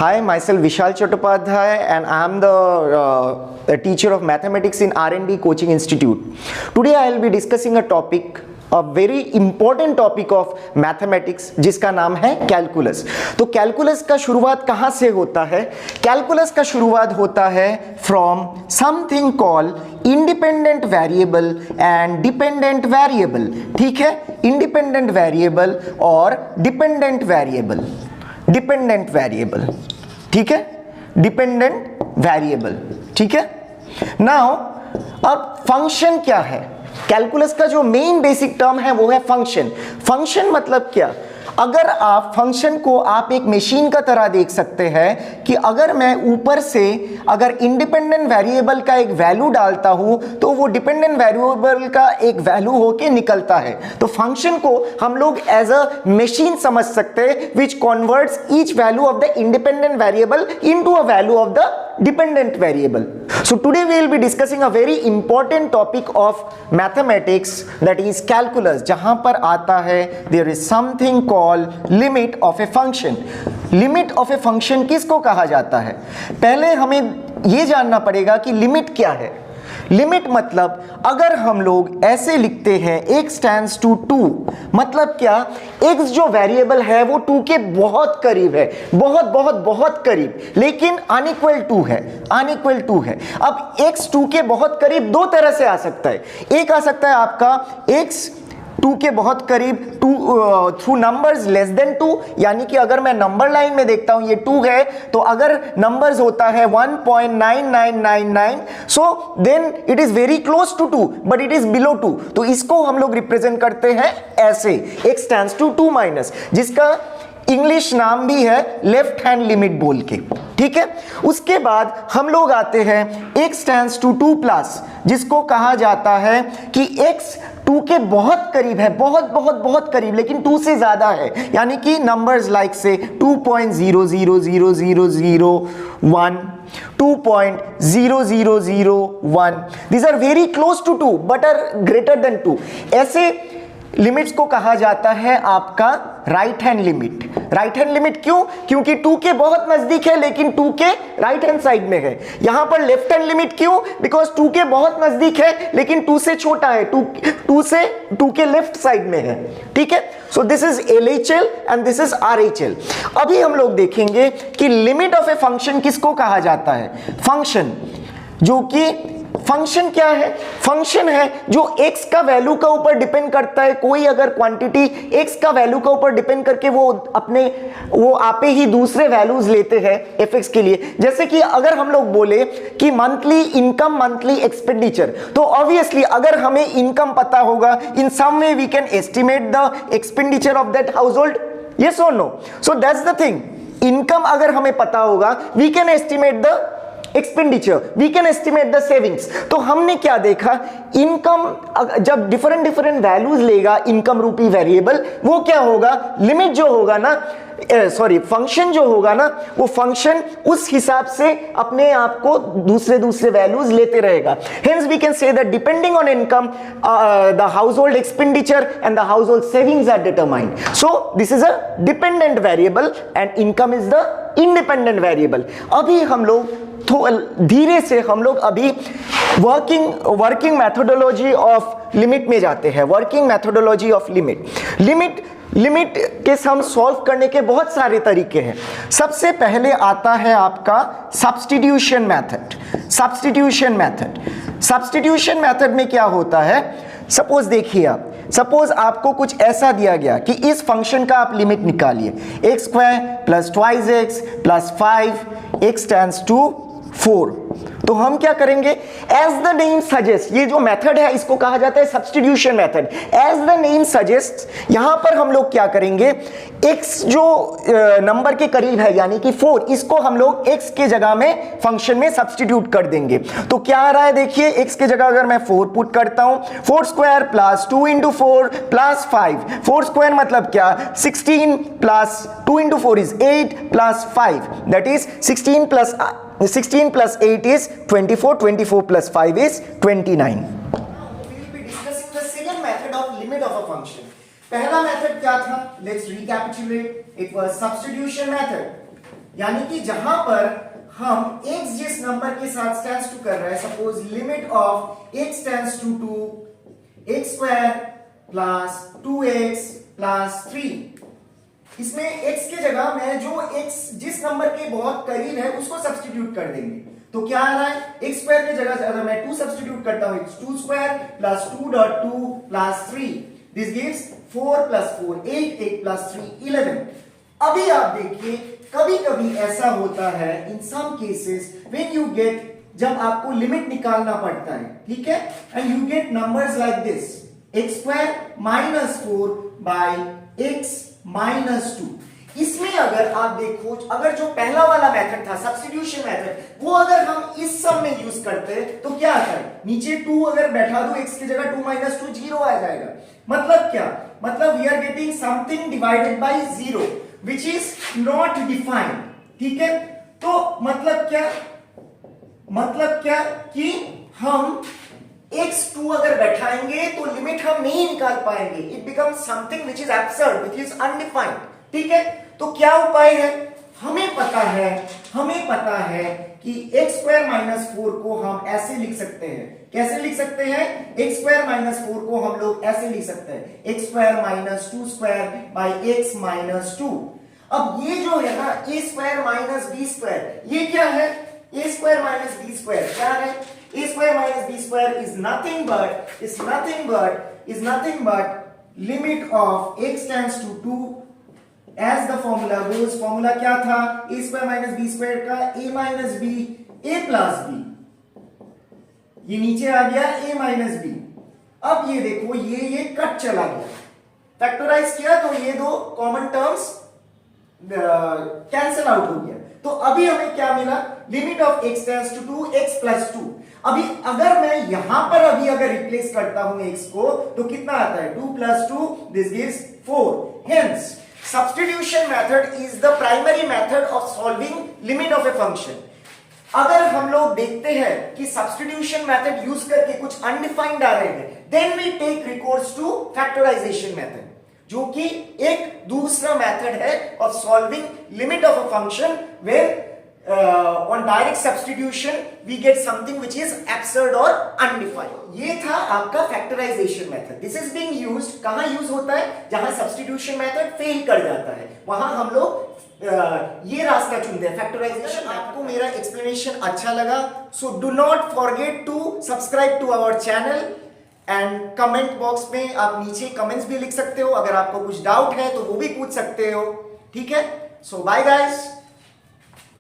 Hi, myself Vishal Chattopadhyay and I am the teacher of mathematics in R&D Coaching Institute. Today I will be discussing a topic, a very important topic of mathematics जिसका नाम है calculus. तो calculus का शुरुआत कहाँ से होता है? कैलकुलस का शुरुआत होता है from something call independent variable and dependent variable. ठीक है, इंडिपेंडेंट वेरिएबल और डिपेंडेंट वेरिएबल, डिपेंडेंट वेरिएबल, ठीक है, डिपेंडेंट वेरिएबल, ठीक है। नाउ अब फंक्शन क्या है? कैलकुलस का जो मेन बेसिक टर्म है वो है फंक्शन। फंक्शन मतलब क्या? अगर आप फंक्शन को आप एक मशीन का तरह देख सकते हैं कि अगर मैं ऊपर से अगर इंडिपेंडेंट वेरिएबल का एक वैल्यू डालता हूं तो वो डिपेंडेंट वेरिएबल का एक वैल्यू होके निकलता है। तो फंक्शन को हम लोग एज अ मशीन समझ सकते हैं which converts each value of the independent variable into a value of the dependent variable. So today we will be discussing a very important topic of mathematics, that is calculus, जहां पर आता है there is something called limit of a function. Limit of a function किसको कहा जाता है? पहले हमें ये जानना पड़ेगा कि लिमिट क्या है। लिमिट मतलब अगर हम लोग ऐसे लिखते हैं x टेंड्स टू 2, मतलब क्या? x जो वेरिएबल है वो 2 के बहुत करीब है, बहुत बहुत बहुत करीब, लेकिन अनइक्वल टू है, अनइक्वल टू है। अब x 2 के बहुत करीब दो तरह से आ सकता है। एक आ सकता है आपका x 2 के बहुत करीब थ्रू नंबर्स लेस देन 2, यानी कि अगर मैं नंबर लाइन में देखता हूं ये 2 है तो अगर नंबर्स होता है 1.9999, so then it is very close to 2 but it is below 2। तो इसको हम लोग रिप्रेजेंट करते हैं ऐसे, x टेंड्स टू 2 माइनस, जिसका इंग्लिश नाम भी है लेफ्ट हैंड लिमिट बोल के, ठीक है। उसके बाद हम लोग आते हैं x टेंड्स टू 2 प्लस, जिसको कहा जाता है कि x 2 के बहुत करीब है, बहुत बहुत बहुत करीब, लेकिन 2 से ज्यादा है, यानी कि नंबर्स लाइक से 2.0000001, 2.0001, these are very close to 2 but are greater than 2। ऐसे लिमिट्स को कहा जाता है आपका right hand limit. Right hand limit क्यों? क्योंकि 2 के बहुत नजदीक है लेकिन 2 के राइट हैंड साइड में है। यहां पर लेफ्ट हैंड लिमिट क्यों? बिकॉज 2 के बहुत नजदीक है लेकिन 2 से छोटा है, 2 के लेफ्ट साइड में है, ठीक है। सो this is LHL and this is RHL। अभी हम लोग देखेंगे कि लिमिट ऑफ ए फंक्शन किसको कहा जाता है। फंक्शन, जो कि फंक्शन क्या है? फंक्शन है जो x का वैल्यू का ऊपर डिपेंड करता है। कोई अगर क्वांटिटी x का वैल्यू का ऊपर डिपेंड करके वो आपे ही दूसरे वैल्यूज लेते हैं fx के लिए। जैसे कि अगर हम लोग बोले कि मंथली इनकम, मंथली एक्सपेंडिचर, तो ऑब्वियसली अगर हमें इनकम पता होगा, in some way we can estimate the expenditure of that house hold, yes और no? So that's the thing. Income अगर हमें पता होगा, we can estimate the expenditure, we can estimate the savings. तो हमने क्या देखा, इनकम जब डिफरेंट डिफरेंट वैल्यूज लेगा इनकम रूपी वेरिएबल, वो क्या होगा, लिमिट जो होगा ना, फंक्शन जो होगा ना, वो फंक्शन उस हिसाब से अपने आप को दूसरे दूसरे वैल्यूज लेते रहेगा। Hence we can say that depending on income the household expenditure and the household savings are determined. So this is a dependent variable and income is the independent variable. अभी हम लोग धीरे से हम लोग अभी working methodology of limit में जाते हैं। वर्किंग मैथोडोलॉजी ऑफ लिमिट के हम सॉल्व करने के बहुत सारे तरीके हैं। सबसे पहले आता है आपका सब्स्टिट्यूशन मेथड। सब्स्टिट्यूशन मेथड में क्या होता है, सपोज देखिए आप, सपोज आपको कुछ ऐसा दिया गया कि इस फंक्शन का आप लिमिट निकालिए, x square plus 2x plus 5x tends to 4। तो हम क्या करेंगे, एज द नेम सजेस्ट, ये जो मेथड है इसको कहा जाता है substitution method. As the name suggest, यहां पर हम लोग क्या करेंगे, x जो नंबर के करीब है यानी कि 4, इसको हम लोग x के जगह में फंक्शन में सब्स्टिट्यूट कर देंगे। तो क्या आ रहा है देखिए, x के जगह अगर मैं 4 पुट करता हूं, 4 square plus 2 into 4 plus 5, 4 square मतलब क्या, 16 plus 2 into 4 is 8 plus 5, that is 16 plus 8 is 24, 24 plus 5 is 29. We will be discussing the second method of limit of a function. पहला मेथड क्या था? Let's recapitulate. It was substitution method. यानी कि जहां पर हम x जिस नंबर के साथ स्टैंड्स टू कर रहा है, suppose limit of x stands to x square plus 2x plus 3, इसमें x की जगह मैं जो x जिस नंबर के बहुत करीब है उसको सब्स्टिट्यूट कर देंगे, तो क्या आ रहा है, x स्क्वायर की जगह अगर मैं 2 सब्स्टिट्यूट करता हूं, x 2 square plus 2.2 plus 3, this gives 4 plus 4 8, 8 plus 3 11। अभी आप देखिए कभी कभी ऐसा होता है in some cases when you get, जब आपको लिमिट निकालना पड़ता है, ठीक है, and you get numbers like this x square minus 4 by x minus 2। इसमें अगर आप देखो, अगर जो पहला वाला मेथड था सब्स्टिट्यूशन मेथड, वो अगर हम इस सम में यूज करते तो क्या आता है, नीचे 2 अगर बैठा दो x की जगह 2 माइनस 2 0 आ जाएगा। मतलब क्या, मतलब we are getting something divided by 0 which is not defined, ठीक है। तो मतलब क्या कि हम x2 अगर बैठाएंगे तो लिमिट हम नहीं निकाल पाएंगे, it becomes something which is absurd which is undefined, ठीक है। तो क्या उपाय है, हमें पता है कि x स्क्वायर माइनस 4 को हम ऐसे लिख सकते हैं, कैसे लिख सकते हैं, x स्क्वायर माइनस 4 को हम लोग ऐसे लिख सकते हैं, x square minus 2 square by x minus 2। अब ये जो है ना a square minus b square, ये क्या है, a square minus b square क्या है, a square minus b square is nothing but limit of x tends to 2 as the formula goes, formula क्या था, a square minus b square का a minus b a plus b, ये नीचे आ गया a minus b। अब ये देखो ये कट चला गया, फैक्टराइज किया तो ये दो कॉमन टर्म्स कैंसिल आउट हो गया। तो अभी हमें क्या मिला, limit of x tends to 2x plus 2। अभी अगर मैं यहां पर अगर रिप्लेस करता हूं x को तो कितना आता है, 2 plus 2 this gives 4। Hence substitution method is the primary method of solving limit of a function। अगर हम लोग देखते हैं कि substitution method यूज करके कुछ undefined आ रहे हैं, then we take recourse to factorization method, जो कि एक दूसरा मेथड है of solving limit of a function where on direct substitution we get something which is absurd or undefined। ये था आपका factorisation method. This is being used, कहां use होता है, जहां सब्स्टिट्यूशन मेथड फेल कर जाता है, वहां हम लोग ये रास्ता चुनते हैं, फैक्टराइजेशन। आपको मेरा एक्सप्लेनेशन अच्छा लगा, so do not forget to subscribe to our channel and comment box में आप नीचे कमेंट्स भी लिख सकते हो, अगर आपको कुछ डाउट है तो वो भी पूछ सकते हो, ठीक है। सो बाय गाइस।